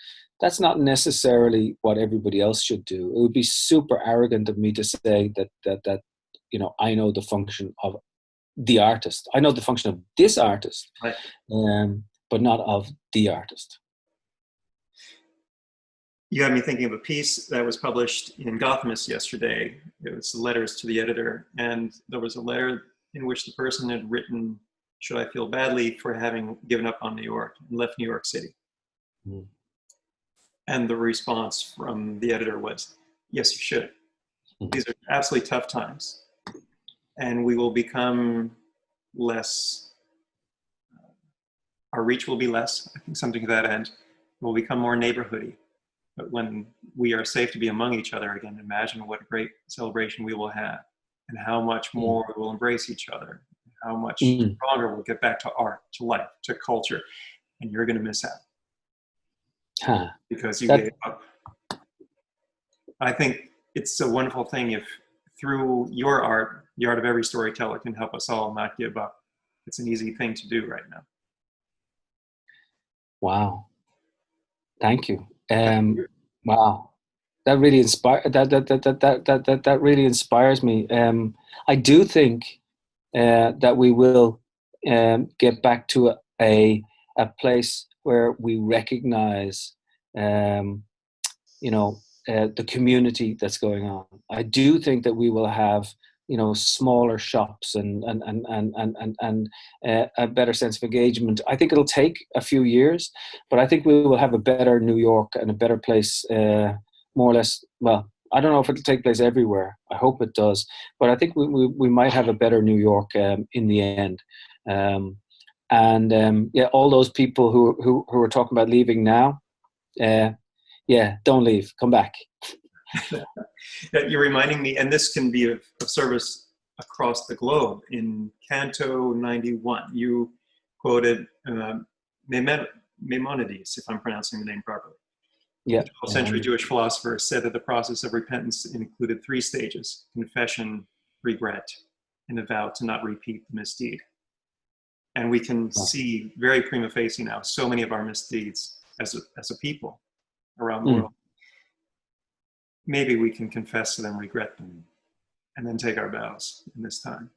that's not necessarily what everybody else should do. It would be super arrogant of me to say that I know the function of the artist. I know the function of this artist, Right. but not of the artist. You have me thinking of a piece that was published in Gothamist yesterday. It was letters to the editor, and there was a letter in which the person had written, "Should I feel badly for having given up on New York and left New York City?" Mm. And the response from the editor was, "Yes, you should. These are absolutely tough times, and we will become less, our reach will be less, I think something to that end. We'll become more neighborhoody. But when we are safe to be among each other again, imagine what a great celebration we will have, and how much more we will embrace each other, how much stronger we'll get back to art, to life, to culture, and you're going to miss out because you gave up." I think it's a wonderful thing if through your art, the art of every storyteller can help us all not give up. It's an easy thing to do right now. Wow. Thank you. Wow. That really that really inspires me. I do think that we will get back to a place where we recognize, the community that's going on. I do think that we will have, smaller shops and a better sense of engagement. I think it'll take a few years, but I think we will have a better New York and a better place, more or less. Well, I don't know if it'll take place everywhere. I hope it does, but I think we might have a better New York in the end. All those people who are talking about leaving now, don't leave. Come back. You're reminding me, and this can be of service across the globe. In Canto 91, you quoted Maimonides, if I'm pronouncing the name properly. Yeah. The 12th century Jewish philosopher said that the process of repentance included 3 stages: confession, regret, and a vow to not repeat the misdeed. And we can see very prima facie now so many of our misdeeds as a people around the world. Maybe we can confess to them, regret them, and then take our vows in this time.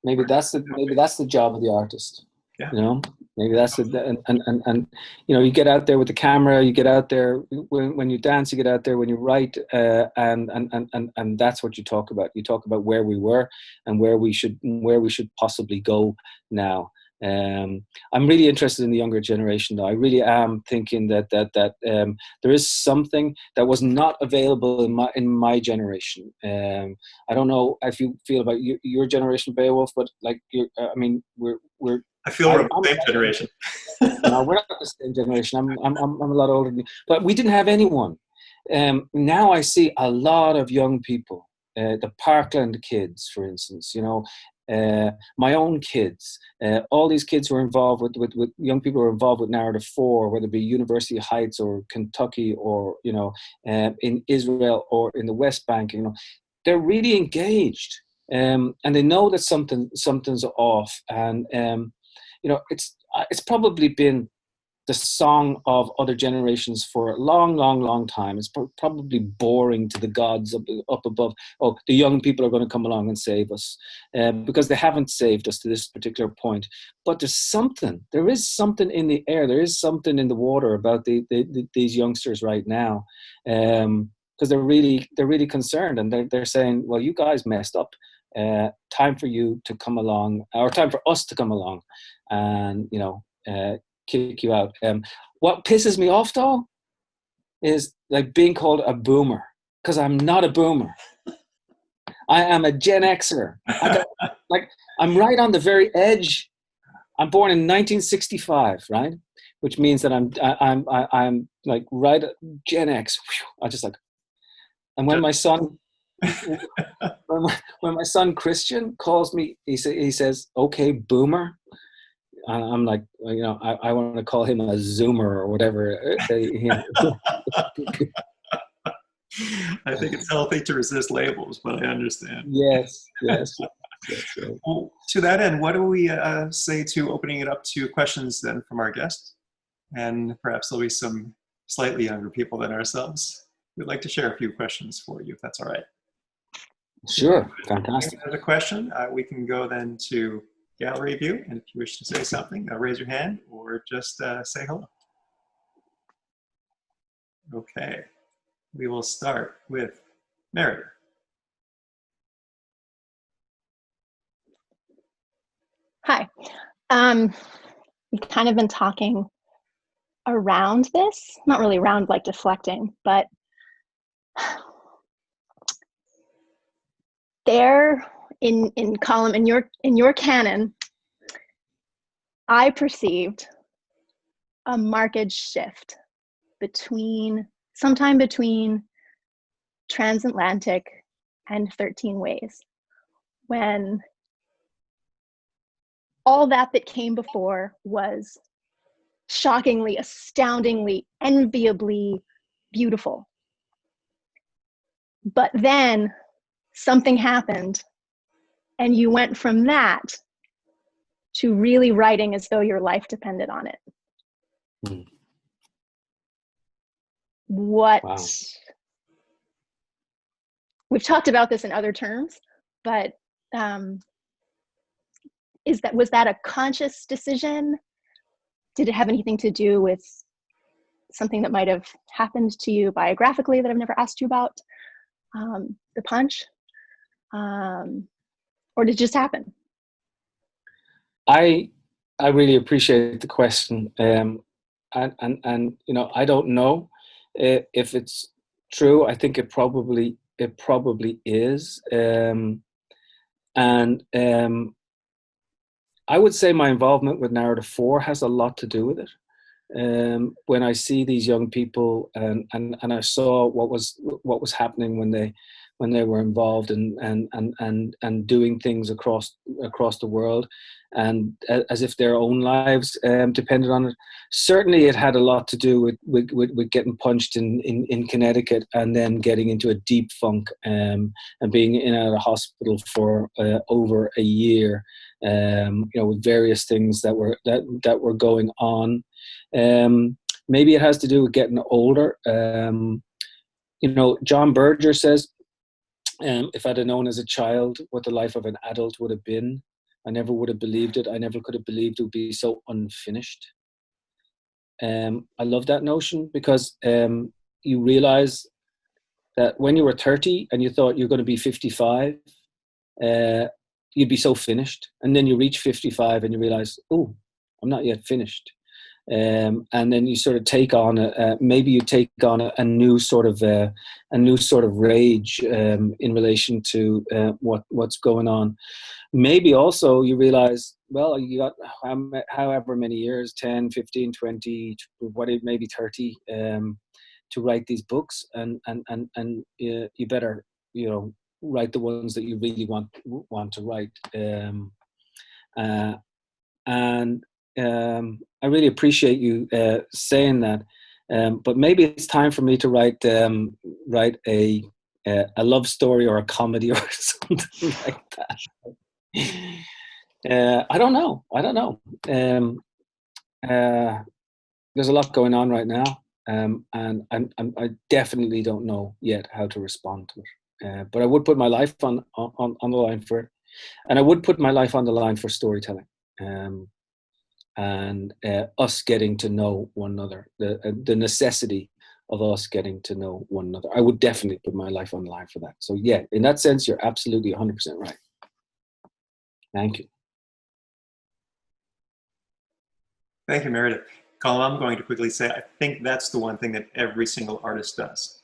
Maybe that's the job of the artist. Yeah. Maybe that's it. And you get out there with the camera, you get out there when you dance, you get out there when you write, and that's what you talk about. You talk about where we were and where we should possibly go now. I'm really interested in the younger generation, though. I really am thinking that there is something that was not available in my generation. I don't know if you feel about your generation, Beowulf, but we're I feel we're the same generation. No, we're not the same generation. I'm a lot older than you, but we didn't have anyone. Now I see a lot of young people, the Parkland kids, for instance. My own kids, all these kids who are involved with young people who are involved with Narrative 4, whether it be University Heights or Kentucky or in Israel or in the West Bank. They're really engaged, and they know that something's off, and it's probably been the song of other generations for a long, long, long time. It's probably boring to the gods up above. Oh, the young people are going to come along and save us, because they haven't saved us to this particular point. But there is something in the air. There is something in the water about these youngsters right now, because they're really concerned, and they're saying, well, you guys messed up. Time for you to come along, or time for us to come along, and kick you out. What pisses me off, though, is like being called a boomer, because I'm not a boomer. I am a Gen Xer. I'm right on the very edge. I'm born in 1965, right? Which means that I'm like right at Gen X. I just like, and when my son. When my son Christian calls me, he says, "Okay, boomer." I'm like, I want to call him a Zoomer or whatever. I think it's healthy to resist labels, but I understand. Yes. Well, to that end, what do we say to opening it up to questions then from our guests? And perhaps there'll be some slightly younger people than ourselves who'd like to share a few questions for you, if that's all right. Sure, If fantastic. anyone has a question, we can go then to gallery view. And if you wish to say something, raise your hand or just say hello. Okay, we will start with Meredith. Hi. We've kind of been talking around this, not really around like deflecting, but there in Colum, in your canon, I perceived a marked shift sometime between Transatlantic and 13 Ways, when all that came before was shockingly, astoundingly, enviably beautiful. But then something happened and you went from that to really writing as though your life depended on it. Mm. What? Wow. We've talked about this in other terms, but was that a conscious decision? Did it have anything to do with something that might have happened to you biographically that I've never asked you about? The punch? Or did it just happen? I really appreciate the question, and you know, I don't know if it's true. I think it probably is, and I would say my involvement with Narrative 4 has a lot to do with it. When I see these young people and I saw what was happening when they were involved and doing things across the world, and as if their own lives depended on it. Certainly, it had a lot to do with getting punched in Connecticut and then getting into a deep funk and being in and out of hospital for over a year. You know, with various things that were going on. Maybe it has to do with getting older. You know, John Berger says, if I'd have known as a child what the life of an adult would have been, I never would have believed it. I never could have believed it would be so unfinished. I love that notion because you realize that when you were 30 and you thought you're going to be 55, you'd be so finished. And then you reach 55 and you realize, oh, I'm not yet finished. And then you sort of take on maybe you take on a new sort of rage in relation to what's going on. Maybe also you realize, well, you got however many years, 10, 15, 20, maybe 30 to write these books, and you better, you know, write the ones that you really want to write. And I really appreciate you saying that. But maybe it's time for me to write a love story or a comedy or something like that. I don't know. There's a lot going on right now, and I definitely don't know yet how to respond to it. But I would put my life on the line for it, and I would put my life on the line for storytelling. And us getting to know one another, the necessity of us getting to know one another. I would definitely put my life on the line for that. So yeah, in that sense, you're absolutely 100% right. Thank you. Thank you, Meredith. Colum, I'm going to quickly say, I think that's the one thing that every single artist does.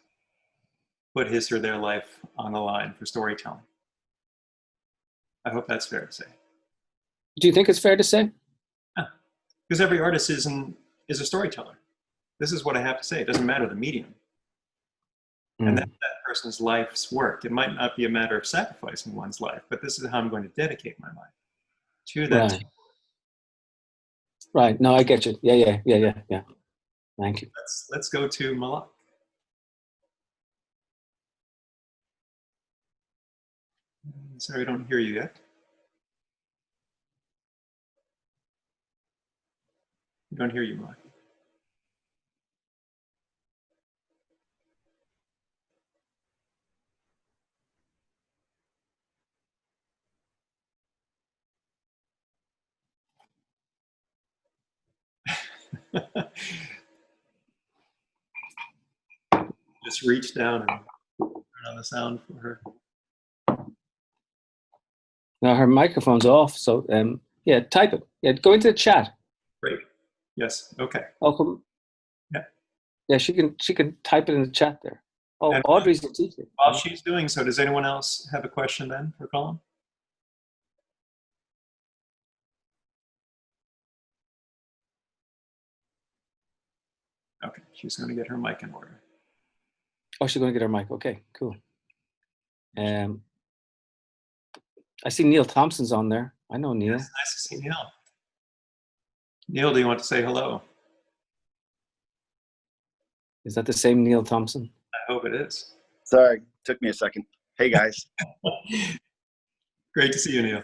Put his or their life on the line for storytelling. I hope that's fair to say. Do you think it's fair to say? Because every artist is a storyteller. This is what I have to say. It doesn't matter the medium. And that's that person's life's work. It might not be a matter of sacrificing one's life, but this is how I'm going to dedicate my life to that. Right. Right. No, I get you. Yeah. Thank you. Let's go to Malak. Sorry, I don't hear you yet. I don't hear you, Malak. Just reach down and turn on the sound for her. Now her microphone's off, so yeah, type it. Yeah, go into the chat. Great. Yes. Okay. Oh, Yeah. Yeah, she can type it in the chat there. Oh, And Audrey's the teacher. while she's doing so, does anyone else have a question then for Colum? Okay, she's going to get her mic in order. Oh, she's going to get her mic. Okay, cool. I see Neil Thompson's on there. I know Neil. Yes, nice to see Neil. Neil, do you want to say hello? Is that the same Neil Thompson? I hope it is. Sorry, took me a second. Hey guys. Great to see you, Neil.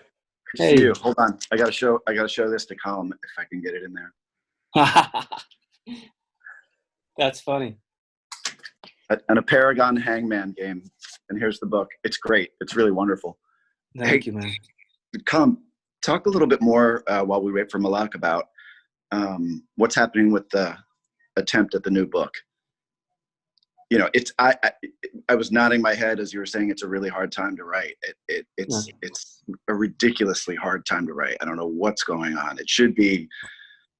Good to see you. Hold on. I gotta show this to Colum if I can get it in there. That's funny. An Apeirogon hangman game. And here's the book. It's great. It's really wonderful. Thank you, man. Colum, talk a little bit more while we wait for Malak about what's happening with the attempt at the new book. You know, it's I was nodding my head as you were saying it's a really hard time to write. It's a ridiculously hard time to write. I don't know what's going on. It should be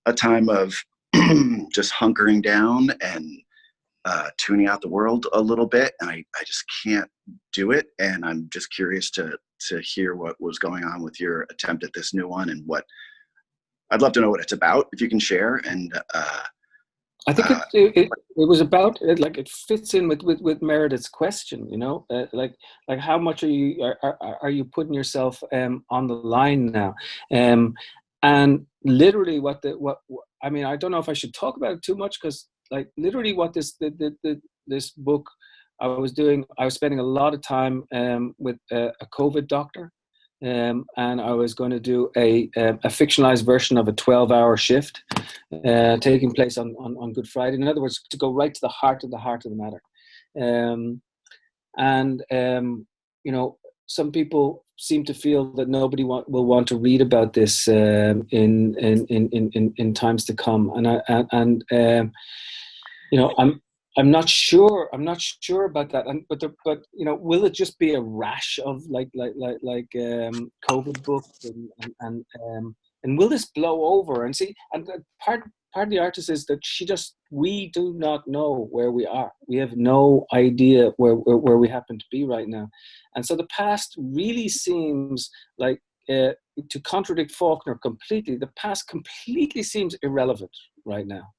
a time of just hunkering down and tuning out the world a little bit, and I just can't do it. And I'm just curious to hear what was going on with your attempt at this new one, and what I'd love to know what it's about if you can share. And I think it was about it, like it fits in with Meredith's question, you know, like how much are you putting yourself on the line now, and literally what I mean, I don't know if I should talk about it too much, because like literally what this book I was spending a lot of time with a COVID doctor. And I was going to do a fictionalized version of a 12-hour shift taking place on Good Friday. In other words, to go right to the heart of the matter. You know, some people seem to feel that nobody will want to read about this in times to come. You know, I'm not sure about that. But you know, will it just be a rash of like COVID books and will this blow over? And see, and part of the artist is that we do not know where we are. We have no idea where we happen to be right now. And so the past really seems like, to contradict Faulkner completely, the past completely seems irrelevant right now.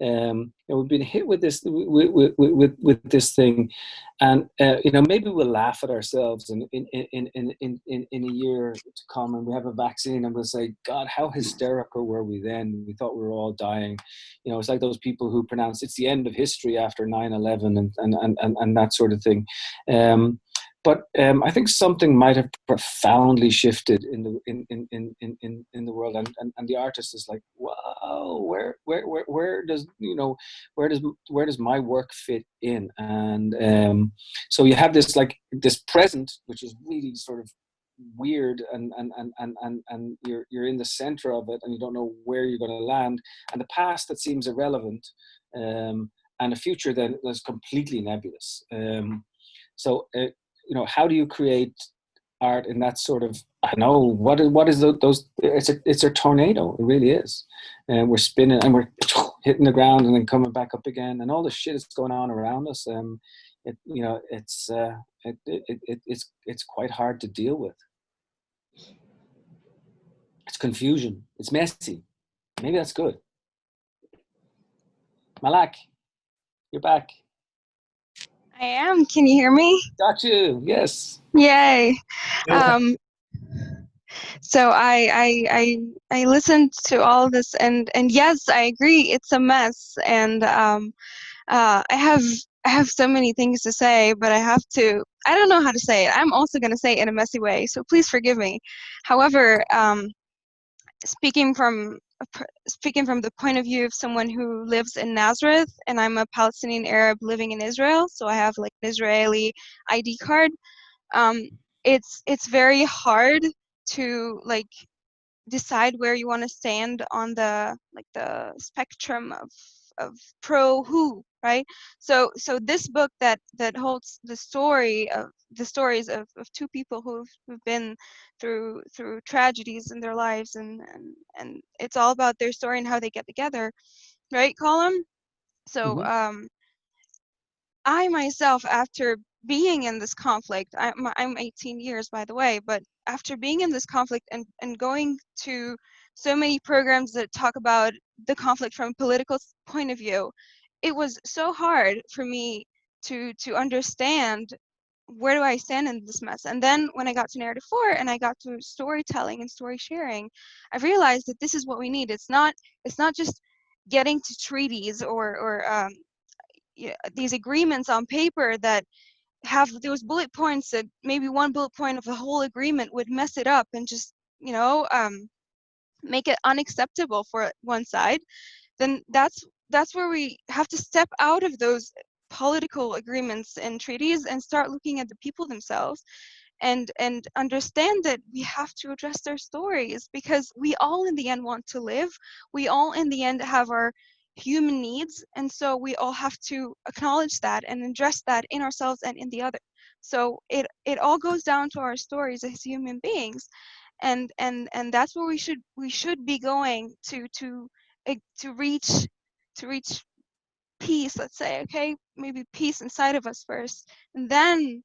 And we've been hit with this with this thing, and you know, maybe we'll laugh at ourselves in a year to come, and we have a vaccine, and we'll say, God, how hysterical were we then? We thought we were all dying. You know, it's like those people who pronounce it's the end of history after 9/11 and that sort of thing. But I think something might have profoundly shifted in the world, and the artist is like, wow, where does my work fit in? And so you have this present, which is really sort of weird, and you're in the center of it, and you don't know where you're going to land, and the past that seems irrelevant, and a future that is completely nebulous. You know, how do you create art in that sort of, I know, what is those, it's a tornado, it really is. And we're spinning and we're hitting the ground and then coming back up again, and all the shit is going on around us. It's quite hard to deal with. It's confusion, it's messy. Maybe that's good. Malak, you're back. I am. Can you hear me? Got you. Yes. Yay. So I listened to all this, and yes, I agree. It's a mess, and I have so many things to say, but I don't know how to say it. I'm also going to say it in a messy way, so please forgive me. However, speaking from the point of view of someone who lives in Nazareth, and I'm a Palestinian Arab living in Israel, so I have like an Israeli ID card. It's very hard to like decide where you want to stand on the spectrum of pro who, right? So this book that holds the stories of two people who've been through tragedies in their lives, and it's all about their story and how they get together, right, Colum? So Mhm. I myself, after being in this conflict, I'm 18 years, by the way, but after being in this conflict and going to so many programs that talk about the conflict from a political point of view, it was so hard for me to understand where do I stand in this mess. And then when I got to narrative 4 and I got to storytelling and story sharing, I realized that this is what we need. It's not just getting to treaties or these agreements on paper that have those bullet points that maybe one bullet point of the whole agreement would mess it up and just make it unacceptable for one side. Then that's where we have to step out of those political agreements and treaties and start looking at the people themselves and understand that we have to address their stories, because we all in the end want to live. We all in the end have our human needs, and so we all have to acknowledge that and address that in ourselves and in the other. So it all goes down to our stories as human beings, and that's where we should be going to reach peace, let's say. Okay, maybe peace inside of us first, and then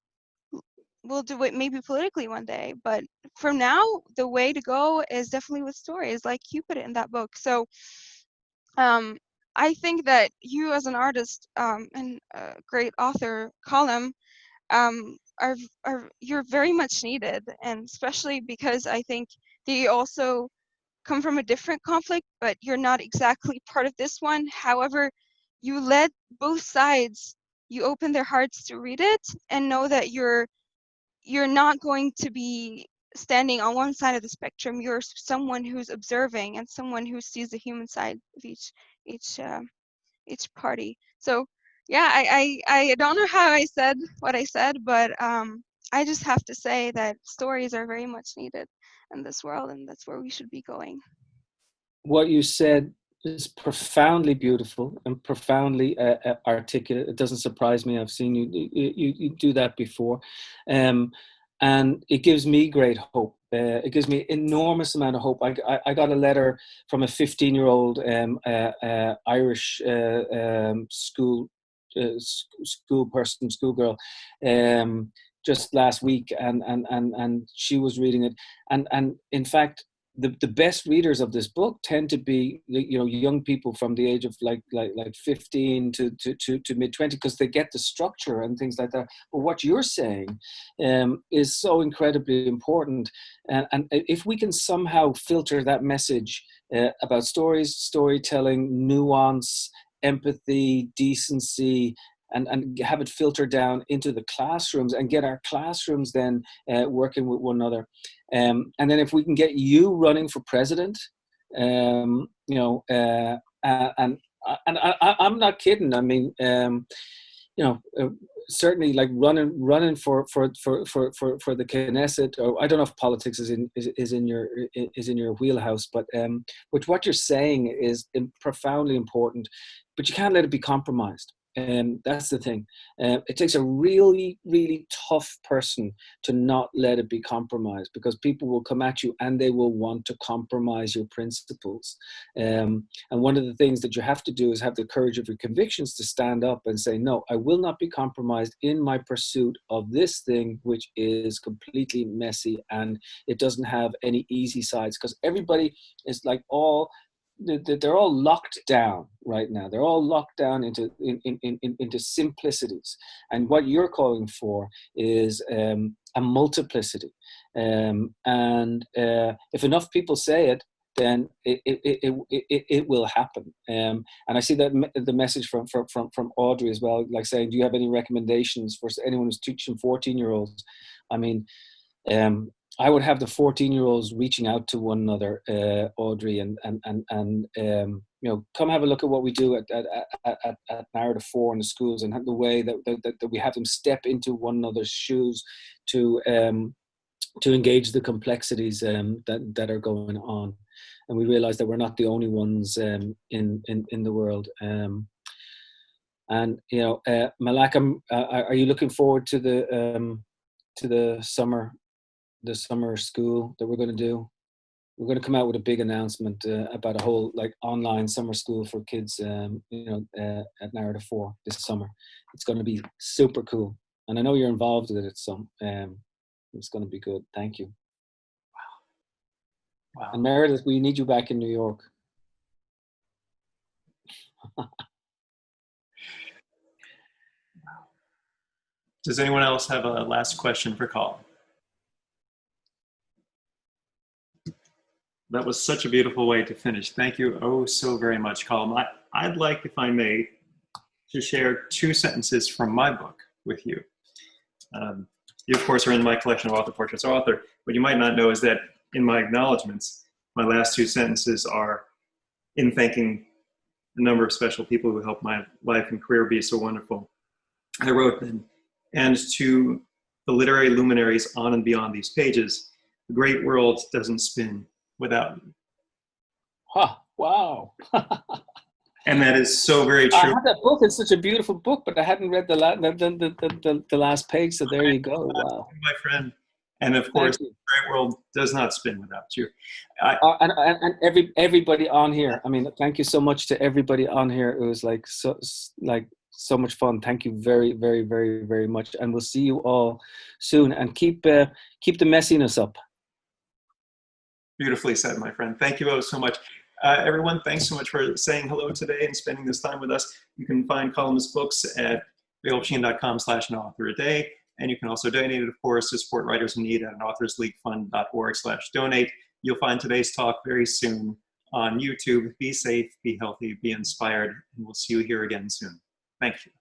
we'll do it maybe politically one day. But for now, the way to go is definitely with stories, like you put it in that book. So um I think that you, as an artist and a great author, Colum, are you're very much needed, and especially because I think that you also come from a different conflict, but you're not exactly part of this one. However, you let both sides, you open their hearts to read it and know that you're not going to be standing on one side of the spectrum. You're someone who's observing and someone who sees the human side of each each party. So yeah, I don't know how I said what I said, but I just have to say that stories are very much needed in this world, and that's where we should be going. What you said is profoundly beautiful and profoundly articulate. It doesn't surprise me. I've seen you do that before, um, and it gives me great hope. It gives me enormous amount of hope. I got a letter from a 15-year-old Irish schoolgirl, just last week, and she was reading it, and in fact, the best readers of this book tend to be young people from the age of like 15 to mid 20, because they get the structure and things like that. But what you're saying is so incredibly important, and if we can somehow filter that message about stories, storytelling, nuance, empathy, decency, and have it filter down into the classrooms and get our classrooms then working with one another. And then if we can get you running for president, I'm not kidding. I mean, certainly like running for the Knesset, or I don't know if politics is in your wheelhouse, but what you're saying is profoundly important, but you can't let it be compromised. That's the thing. It takes a really, really tough person to not let it be compromised, because people will come at you and they will want to compromise your principles. And one of the things that you have to do is have the courage of your convictions to stand up and say, no, I will not be compromised in my pursuit of this thing, which is completely messy and it doesn't have any easy sides, because everybody is like they're all locked down right now. They're all locked down into simplicities, and what you're calling for is a multiplicity. And if enough people say it, then it will happen. And I see that the message from Audrey as well, like saying, do you have any recommendations for anyone who's teaching 14-year-olds? I mean, I would have the 14-year-olds reaching out to one another, Audrey, and come have a look at what we do at Narrative 4 in the schools, and the way that we have them step into one another's shoes to to engage the complexities that are going on, and we realize that we're not the only ones in the world. And Malak, are you looking forward to the summer school that we're going to do? We're going to come out with a big announcement about a whole online summer school for kids, at Narrative 4 this summer. It's going to be super cool, and I know you're involved with it. So it's going to be good. Thank you. Wow. And Meredith, we need you back in New York. Does anyone else have a last question for Colum? That was such a beautiful way to finish. Thank you oh so very much, Colum. I'd like, if I may, to share 2 sentences from my book with you. You, of course, are in my collection of author portraits author. What you might not know is that in my acknowledgments, my last 2 sentences are in thanking a number of special people who helped my life and career be so wonderful. I wrote them. And to the literary luminaries on and beyond these pages, the great world doesn't spin without you. Huh, wow. And that is so very I true. have that book. It's such a beautiful book, but I hadn't read the last page. So there you go. Wow, my friend. And of course, the great world does not spin without you. And everybody on here. I mean, thank you so much to everybody on here. It was so much fun. Thank you very, very, very, very much. And we'll see you all soon. And keep the messiness up. Beautifully said, my friend. Thank you so much. Everyone, thanks so much for saying hello today and spending this time with us. You can find Column's books at realoption.com/an-author-a-day. And you can also donate, of course, to support writers in need at anauthorsleaguefund.org/donate. You'll find today's talk very soon on YouTube. Be safe, be healthy, be inspired, and we'll see you here again soon. Thank you.